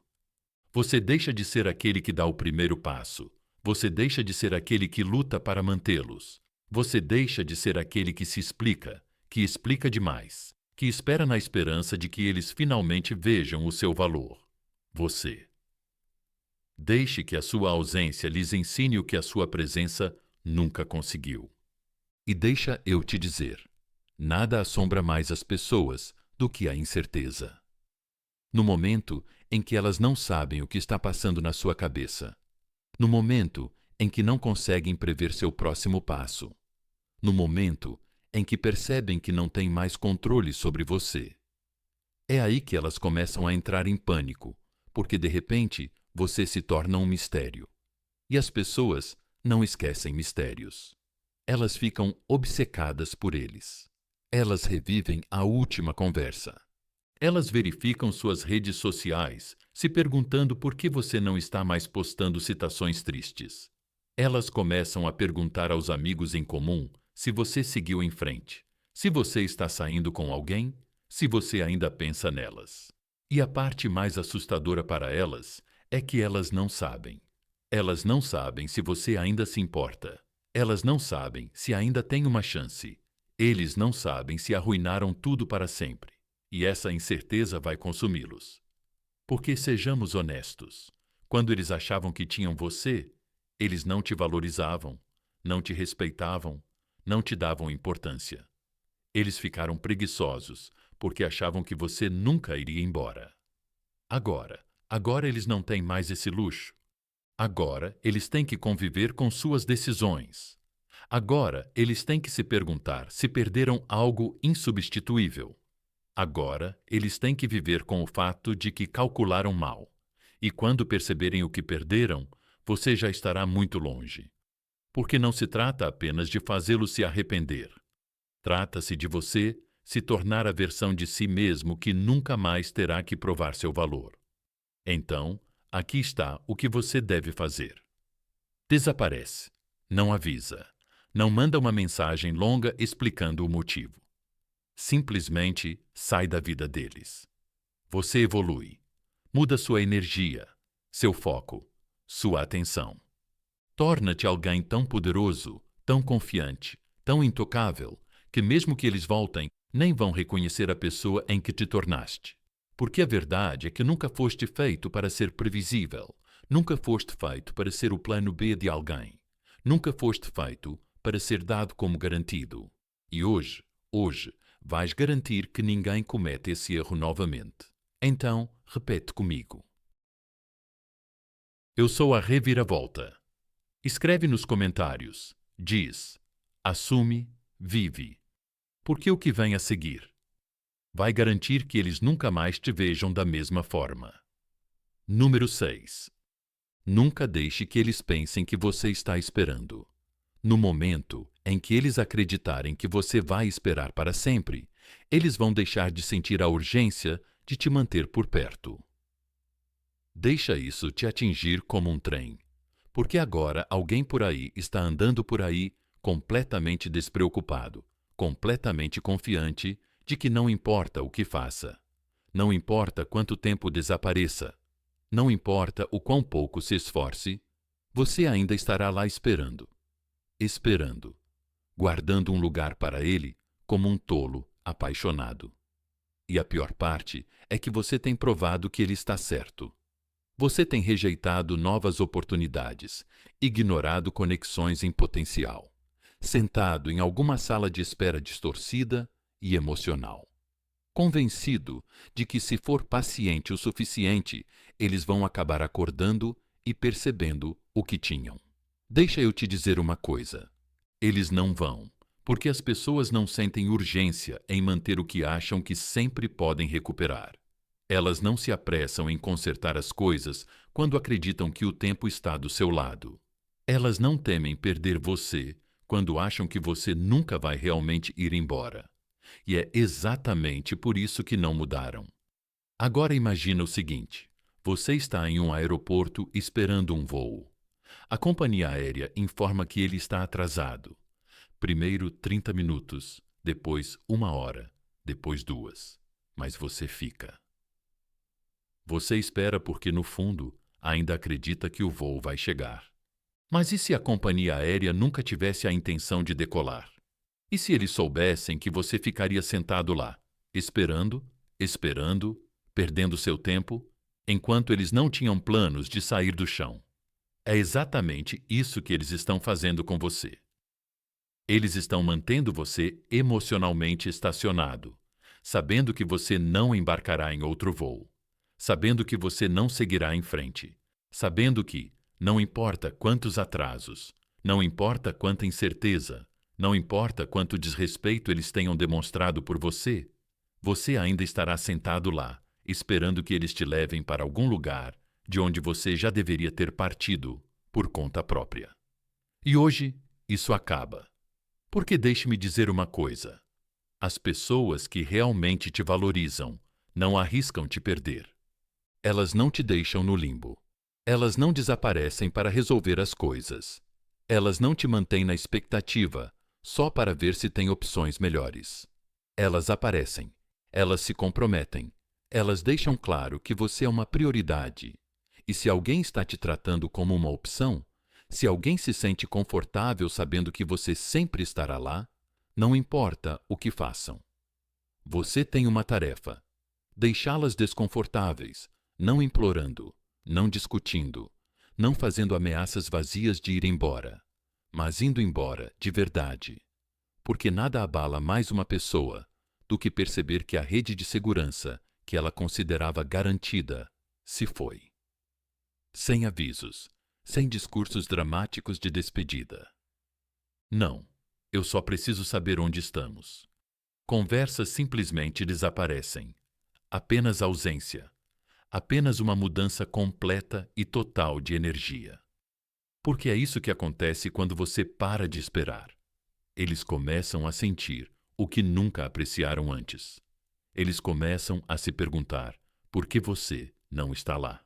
A: Você deixa de ser aquele que dá o primeiro passo. Você deixa de ser aquele que luta para mantê-los. Você deixa de ser aquele que se explica, que explica demais, que espera na esperança de que eles finalmente vejam o seu valor. Você. Deixe que a sua ausência lhes ensine o que a sua presença nunca conseguiu. E deixa eu te dizer, nada assombra mais as pessoas do que a incerteza. No momento em que elas não sabem o que está passando na sua cabeça, no momento em que não conseguem prever seu próximo passo, no momento em que percebem que não têm mais controle sobre você. É aí que elas começam a entrar em pânico, porque de repente você se torna um mistério. E as pessoas não esquecem mistérios. Elas ficam obcecadas por eles. Elas revivem a última conversa. Elas verificam suas redes sociais, se perguntando por que você não está mais postando citações tristes. Elas começam a perguntar aos amigos em comum se você seguiu em frente, se você está saindo com alguém, se você ainda pensa nelas. E a parte mais assustadora para elas é que elas não sabem. Elas não sabem se você ainda se importa. Elas não sabem se ainda tem uma chance. Eles não sabem se arruinaram tudo para sempre. E essa incerteza vai consumi-los. Porque sejamos honestos, quando eles achavam que tinham você, eles não te valorizavam, não te respeitavam, não te davam importância. Eles ficaram preguiçosos porque achavam que você nunca iria embora. Agora eles não têm mais esse luxo. Agora eles têm que conviver com suas decisões. Agora eles têm que se perguntar se perderam algo insubstituível. Agora eles têm que viver com o fato de que calcularam mal. E quando perceberem o que perderam, você já estará muito longe. Porque não se trata apenas de fazê-lo se arrepender. Trata-se de você se tornar a versão de si mesmo que nunca mais terá que provar seu valor. Então, aqui está o que você deve fazer. Desaparece. Não avisa. Não manda uma mensagem longa explicando o motivo. Simplesmente sai da vida deles. Você evolui. Muda sua energia, seu foco, sua atenção. Torna-te alguém tão poderoso, tão confiante, tão intocável, que mesmo que eles voltem, nem vão reconhecer a pessoa em que te tornaste. Porque a verdade é que nunca foste feito para ser previsível, nunca foste feito para ser o plano B de alguém, nunca foste feito para ser dado como garantido. E hoje, vais garantir que ninguém comete esse erro novamente. Então, repete comigo. Eu sou a reviravolta. Escreve nos comentários. Diz, assume, vive. Porque o que vem a seguir vai garantir que eles nunca mais te vejam da mesma forma. Número 6. Nunca deixe que eles pensem que você está esperando. No momento em que eles acreditarem que você vai esperar para sempre, eles vão deixar de sentir a urgência de te manter por perto. Deixa isso te atingir como um trem, porque agora alguém por aí está andando por aí completamente despreocupado, completamente confiante de que não importa o que faça, não importa quanto tempo desapareça, não importa o quão pouco se esforce, você ainda estará lá esperando, guardando um lugar para ele como um tolo apaixonado. E a pior parte é que você tem provado que ele está certo. Você tem rejeitado novas oportunidades, ignorado conexões em potencial, sentado em alguma sala de espera distorcida e emocional, convencido de que se for paciente o suficiente, eles vão acabar acordando e percebendo o que tinham. Deixa eu te dizer uma coisa. Eles não vão, porque as pessoas não sentem urgência em manter o que acham que sempre podem recuperar. Elas não se apressam em consertar as coisas quando acreditam que o tempo está do seu lado. Elas não temem perder você quando acham que você nunca vai realmente ir embora. E é exatamente por isso que não mudaram. Agora imagina o seguinte: você está em um aeroporto esperando um voo. A companhia aérea informa que ele está atrasado. Primeiro 30 minutos, depois 1 hora, depois 2. Mas você fica. Você espera porque, no fundo, ainda acredita que o voo vai chegar. Mas e se a companhia aérea nunca tivesse a intenção de decolar? E se eles soubessem que você ficaria sentado lá, esperando, perdendo seu tempo, enquanto eles não tinham planos de sair do chão? É exatamente isso que eles estão fazendo com você. Eles estão mantendo você emocionalmente estacionado, sabendo que você não embarcará em outro voo, sabendo que você não seguirá em frente, sabendo que, não importa quantos atrasos, não importa quanta incerteza, não importa quanto desrespeito eles tenham demonstrado por você, você ainda estará sentado lá, esperando que eles te levem para algum lugar de onde você já deveria ter partido por conta própria. E hoje, isso acaba. Porque deixe-me dizer uma coisa. As pessoas que realmente te valorizam não arriscam te perder. Elas não te deixam no limbo. Elas não desaparecem para resolver as coisas. Elas não te mantêm na expectativa, só para ver se tem opções melhores. Elas aparecem. Elas se comprometem. Elas deixam claro que você é uma prioridade. E se alguém está te tratando como uma opção, se alguém se sente confortável sabendo que você sempre estará lá, não importa o que façam. Você tem uma tarefa: deixá-las desconfortáveis, não implorando, não discutindo, não fazendo ameaças vazias de ir embora, mas indo embora de verdade. Porque nada abala mais uma pessoa do que perceber que a rede de segurança que ela considerava garantida se foi. Sem avisos, sem discursos dramáticos de despedida. Não, eu só preciso saber onde estamos. Conversas simplesmente desaparecem. Apenas ausência. Apenas uma mudança completa e total de energia. Porque é isso que acontece quando você para de esperar. Eles começam a sentir o que nunca apreciaram antes. Eles começam a se perguntar por que você não está lá.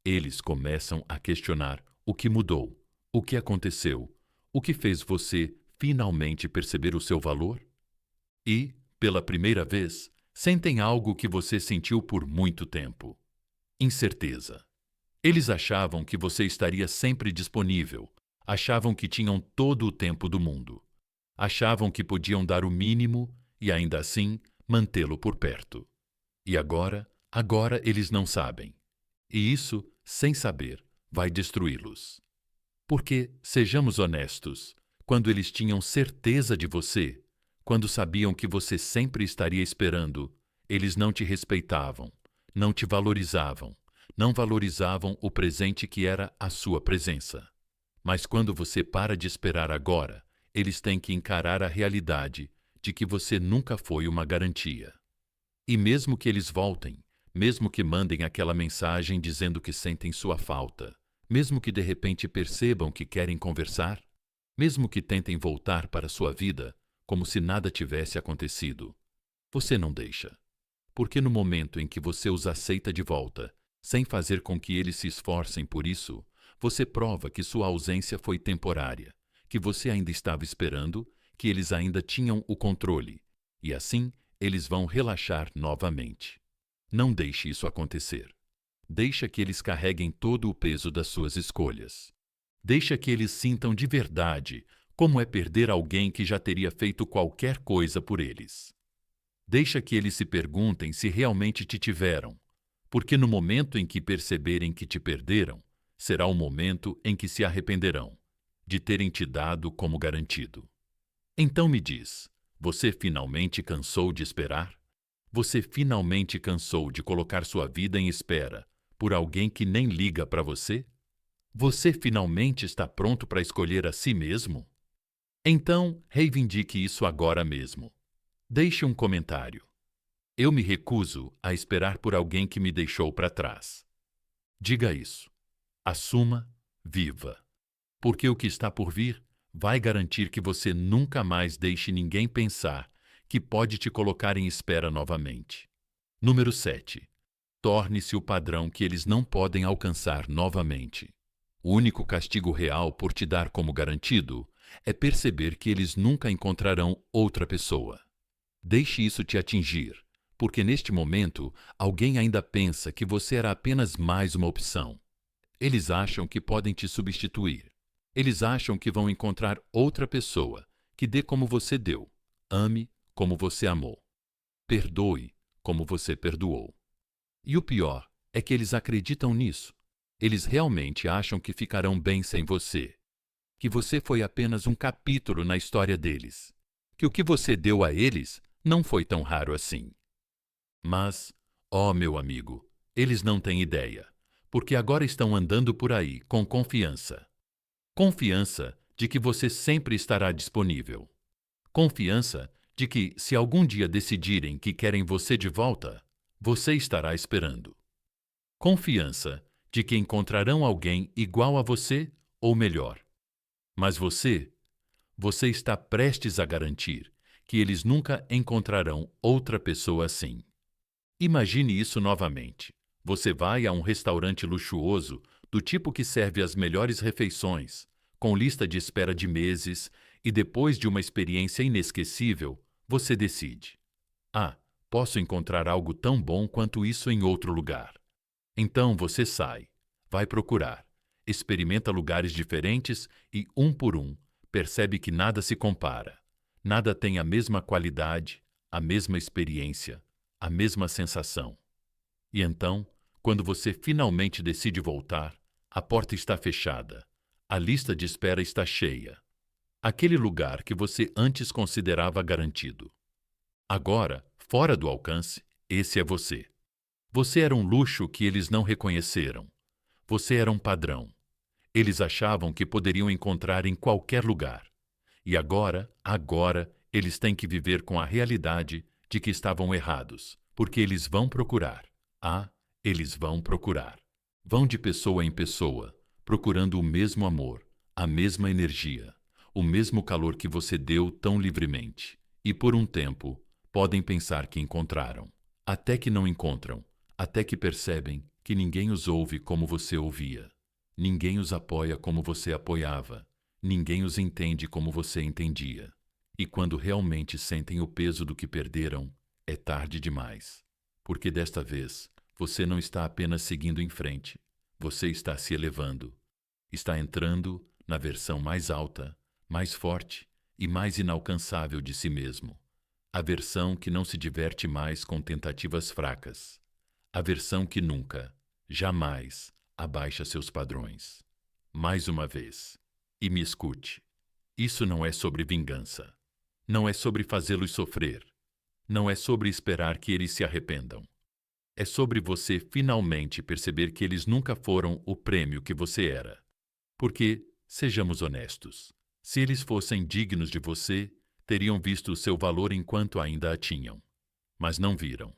A: Eles começam a questionar o que mudou, o que aconteceu, o que fez você finalmente perceber o seu valor. E, pela primeira vez, sentem algo que você sentiu por muito tempo: incerteza. Eles achavam que você estaria sempre disponível, achavam que tinham todo o tempo do mundo, achavam que podiam dar o mínimo e, ainda assim, mantê-lo por perto. E agora eles não sabem. E isso, sem saber, vai destruí-los. Porque, sejamos honestos, quando eles tinham certeza de você, quando sabiam que você sempre estaria esperando, eles não te respeitavam, não te valorizavam, não valorizavam o presente que era a sua presença. Mas quando você para de esperar agora, eles têm que encarar a realidade de que você nunca foi uma garantia. E mesmo que eles voltem, mesmo que mandem aquela mensagem dizendo que sentem sua falta, mesmo que de repente percebam que querem conversar, mesmo que tentem voltar para sua vida como se nada tivesse acontecido, você não deixa. Porque no momento em que você os aceita de volta, sem fazer com que eles se esforcem por isso, você prova que sua ausência foi temporária, que você ainda estava esperando, que eles ainda tinham o controle, e assim eles vão relaxar novamente. Não deixe isso acontecer. Deixa que eles carreguem todo o peso das suas escolhas. Deixa que eles sintam de verdade como é perder alguém que já teria feito qualquer coisa por eles. Deixa que eles se perguntem se realmente te tiveram, porque no momento em que perceberem que te perderam, será o momento em que se arrependerão de terem te dado como garantido. Então me diz, você finalmente cansou de esperar? Você finalmente cansou de colocar sua vida em espera por alguém que nem liga para você? Você finalmente está pronto para escolher a si mesmo? Então, reivindique isso agora mesmo. Deixe um comentário. Eu me recuso a esperar por alguém que me deixou para trás. Diga isso. Assuma, viva. Porque o que está por vir vai garantir que você nunca mais deixe ninguém pensar que pode te colocar em espera novamente. Número 7. Torne-se o padrão que eles não podem alcançar novamente. O único castigo real por te dar como garantido é perceber que eles nunca encontrarão outra pessoa. Deixe isso te atingir, porque neste momento alguém ainda pensa que você era apenas mais uma opção. Eles acham que podem te substituir. Eles acham que vão encontrar outra pessoa que dê como você deu, ame como você amou, perdoe como você perdoou. E o pior é que eles acreditam nisso. Eles realmente acham que ficarão bem sem você, que você foi apenas um capítulo na história deles, que o que você deu a eles não foi tão raro assim. Mas, ó meu amigo, eles não têm ideia, porque agora estão andando por aí com confiança. Confiança de que você sempre estará disponível. Confiança de que, se algum dia decidirem que querem você de volta, você estará esperando. Confiança de que encontrarão alguém igual a você ou melhor. Mas você está prestes a garantir que eles nunca encontrarão outra pessoa assim. Imagine isso novamente. Você vai a um restaurante luxuoso, do tipo que serve as melhores refeições, com lista de espera de meses, e depois de uma experiência inesquecível, você decide: ah, posso encontrar algo tão bom quanto isso em outro lugar. Então você sai, vai procurar, experimenta lugares diferentes e, um por um, percebe que nada se compara. Nada tem a mesma qualidade, a mesma experiência, a mesma sensação. E então, quando você finalmente decide voltar, a porta está fechada, a lista de espera está cheia. Aquele lugar que você antes considerava garantido. Agora, fora do alcance, esse é você. Você era um luxo que eles não reconheceram. Você era um padrão. Eles achavam que poderiam encontrar em qualquer lugar. E agora, eles têm que viver com a realidade de que estavam errados, porque eles vão procurar. Ah, eles vão procurar. Vão de pessoa em pessoa, procurando o mesmo amor, a mesma energia, o mesmo calor que você deu tão livremente. E por um tempo, podem pensar que encontraram. Até que não encontram, até que percebem que ninguém os ouve como você ouvia. Ninguém os apoia como você apoiava. Ninguém os entende como você entendia. E quando realmente sentem o peso do que perderam, é tarde demais. Porque desta vez, você não está apenas seguindo em frente. Você está se elevando. Está entrando na versão mais alta, mais forte e mais inalcançável de si mesmo. A versão que não se diverte mais com tentativas fracas. A versão que nunca, jamais, abaixa seus padrões. Mais uma vez. E me escute. Isso não é sobre vingança. Não é sobre fazê-los sofrer. Não é sobre esperar que eles se arrependam. É sobre você finalmente perceber que eles nunca foram o prêmio que você era. Porque, sejamos honestos, se eles fossem dignos de você, teriam visto o seu valor enquanto ainda a tinham. Mas não viram.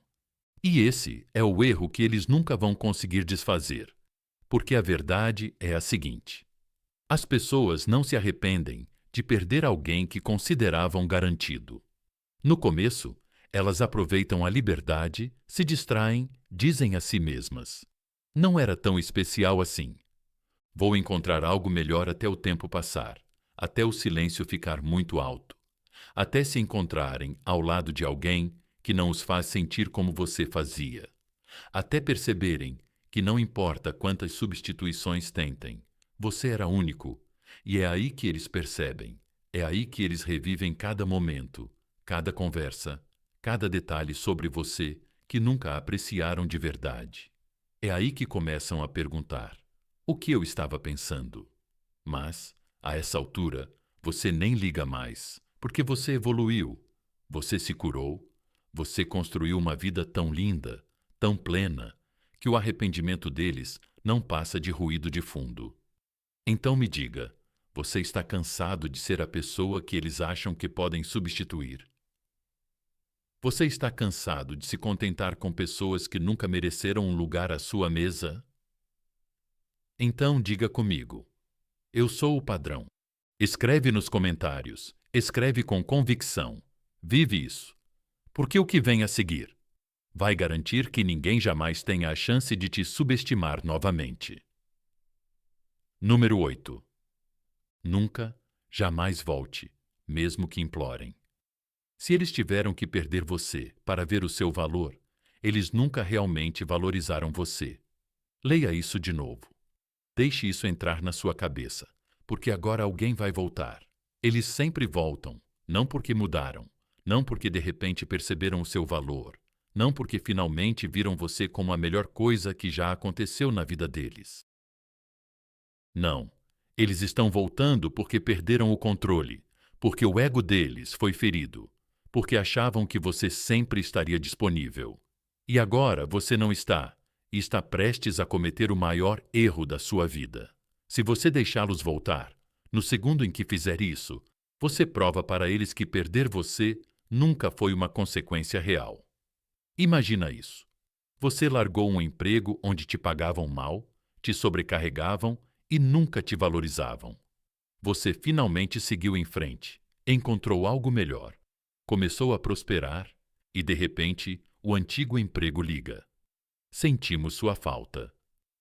A: E esse é o erro que eles nunca vão conseguir desfazer. Porque a verdade é a seguinte: as pessoas não se arrependem de perder alguém que consideravam garantido. No começo, elas aproveitam a liberdade, se distraem, dizem a si mesmas: não era tão especial assim. Vou encontrar algo melhor até o tempo passar, até o silêncio ficar muito alto, até se encontrarem ao lado de alguém que não os faz sentir como você fazia, até perceberem que não importa quantas substituições tentem, você era único, e é aí que eles percebem, é aí que eles revivem cada momento, cada conversa, cada detalhe sobre você que nunca apreciaram de verdade. É aí que começam a perguntar: o que eu estava pensando? Mas, a essa altura, você nem liga mais, porque você evoluiu, você se curou, você construiu uma vida tão linda, tão plena, que o arrependimento deles não passa de ruído de fundo. Então me diga, você está cansado de ser a pessoa que eles acham que podem substituir? Você está cansado de se contentar com pessoas que nunca mereceram um lugar à sua mesa? Então diga comigo: eu sou o padrão. Escreve nos comentários, escreve com convicção. Vive isso. Porque o que vem a seguir vai garantir que ninguém jamais tenha a chance de te subestimar novamente. Número 8. Nunca, jamais volte, mesmo que implorem. Se eles tiveram que perder você para ver o seu valor, eles nunca realmente valorizaram você. Leia isso de novo. Deixe isso entrar na sua cabeça, porque agora alguém vai voltar. Eles sempre voltam, não porque mudaram, não porque de repente perceberam o seu valor, não porque finalmente viram você como a melhor coisa que já aconteceu na vida deles. Não, eles estão voltando porque perderam o controle, porque o ego deles foi ferido, porque achavam que você sempre estaria disponível. E agora você não está, e está prestes a cometer o maior erro da sua vida. Se você deixá-los voltar, no segundo em que fizer isso, você prova para eles que perder você nunca foi uma consequência real. Imagina isso. Você largou um emprego onde te pagavam mal, te sobrecarregavam e nunca te valorizavam. Você finalmente seguiu em frente, encontrou algo melhor. Começou a prosperar e, de repente, o antigo emprego liga. Sentimos sua falta.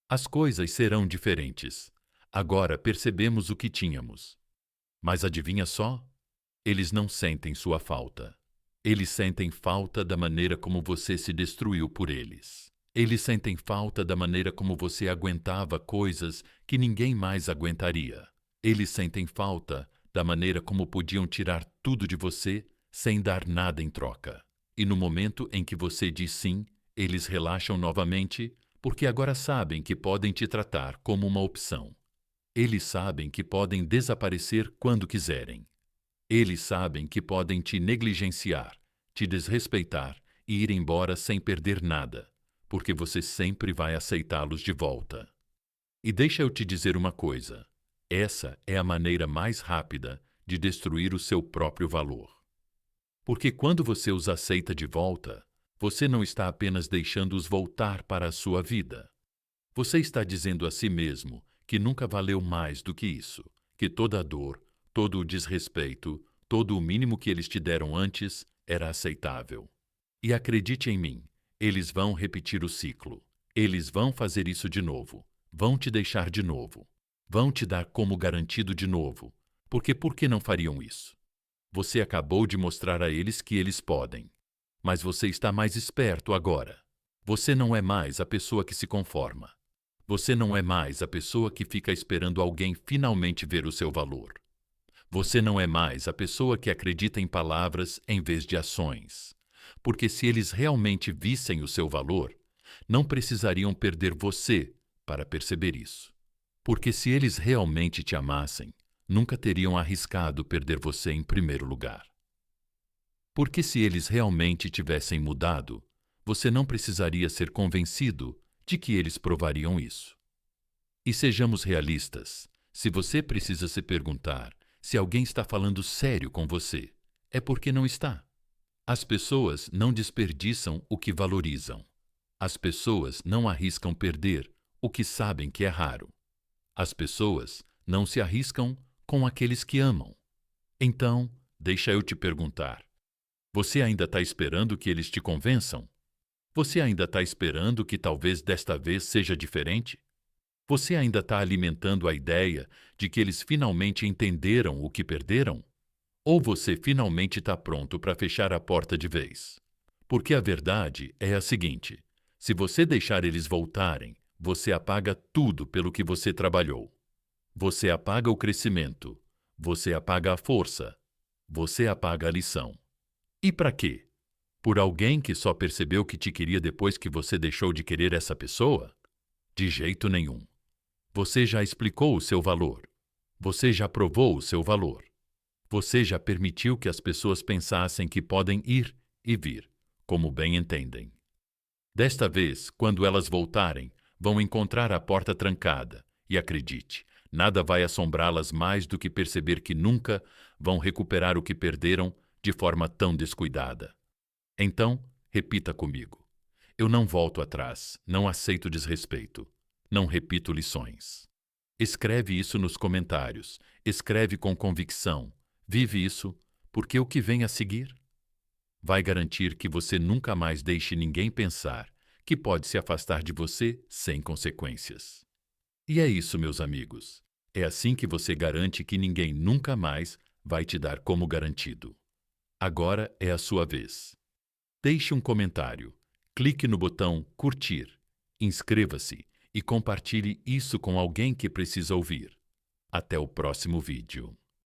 A: As coisas serão diferentes. Agora percebemos o que tínhamos. Mas adivinha só? Eles não sentem sua falta. Eles sentem falta da maneira como você se destruiu por eles. Eles sentem falta da maneira como você aguentava coisas que ninguém mais aguentaria. Eles sentem falta da maneira como podiam tirar tudo de você sem dar nada em troca. E no momento em que você diz sim, eles relaxam novamente, porque agora sabem que podem te tratar como uma opção. Eles sabem que podem desaparecer quando quiserem. Eles sabem que podem te negligenciar, te desrespeitar e ir embora sem perder nada, porque você sempre vai aceitá-los de volta. E deixa eu te dizer uma coisa: essa é a maneira mais rápida de destruir o seu próprio valor. Porque quando você os aceita de volta, você não está apenas deixando-os voltar para a sua vida. Você está dizendo a si mesmo que nunca valeu mais do que isso, que toda a dor, todo o desrespeito, todo o mínimo que eles te deram antes era aceitável. E acredite em mim, eles vão repetir o ciclo. Eles vão fazer isso de novo. Vão te deixar de novo. Vão te dar como garantido de novo. Porque por que não fariam isso? Você acabou de mostrar a eles que eles podem. Mas você está mais esperto agora. Você não é mais a pessoa que se conforma. Você não é mais a pessoa que fica esperando alguém finalmente ver o seu valor. Você não é mais a pessoa que acredita em palavras em vez de ações. Porque se eles realmente vissem o seu valor, não precisariam perder você para perceber isso. Porque se eles realmente te amassem, nunca teriam arriscado perder você em primeiro lugar. Porque se eles realmente tivessem mudado, você não precisaria ser convencido de que eles provariam isso. E sejamos realistas, se você precisa se perguntar se alguém está falando sério com você, é porque não está. As pessoas não desperdiçam o que valorizam. As pessoas não arriscam perder o que sabem que é raro. As pessoas não se arriscam com aqueles que amam. Então, deixa eu te perguntar. Você ainda está esperando que eles te convençam? Você ainda está esperando que talvez desta vez seja diferente? Você ainda está alimentando a ideia de que eles finalmente entenderam o que perderam? Ou você finalmente está pronto para fechar a porta de vez? Porque a verdade é a seguinte: se você deixar eles voltarem, você apaga tudo pelo que você trabalhou. Você apaga o crescimento. Você apaga a força. Você apaga a lição. E para quê? Por alguém que só percebeu que te queria depois que você deixou de querer essa pessoa? De jeito nenhum. Você já explicou o seu valor. Você já provou o seu valor. Você já permitiu que as pessoas pensassem que podem ir e vir, como bem entendem. Desta vez, quando elas voltarem, vão encontrar a porta trancada. E acredite, nada vai assombrá-las mais do que perceber que nunca vão recuperar o que perderam de forma tão descuidada. Então, repita comigo. Eu não volto atrás, não aceito desrespeito, não repito lições. Escreve isso nos comentários, escreve com convicção, vive isso, porque o que vem a seguir vai garantir que você nunca mais deixe ninguém pensar que pode se afastar de você sem consequências. E é isso, meus amigos. É assim que você garante que ninguém nunca mais vai te dar como garantido. Agora é a sua vez. Deixe um comentário, clique no botão curtir, inscreva-se e compartilhe isso com alguém que precisa ouvir. Até o próximo vídeo.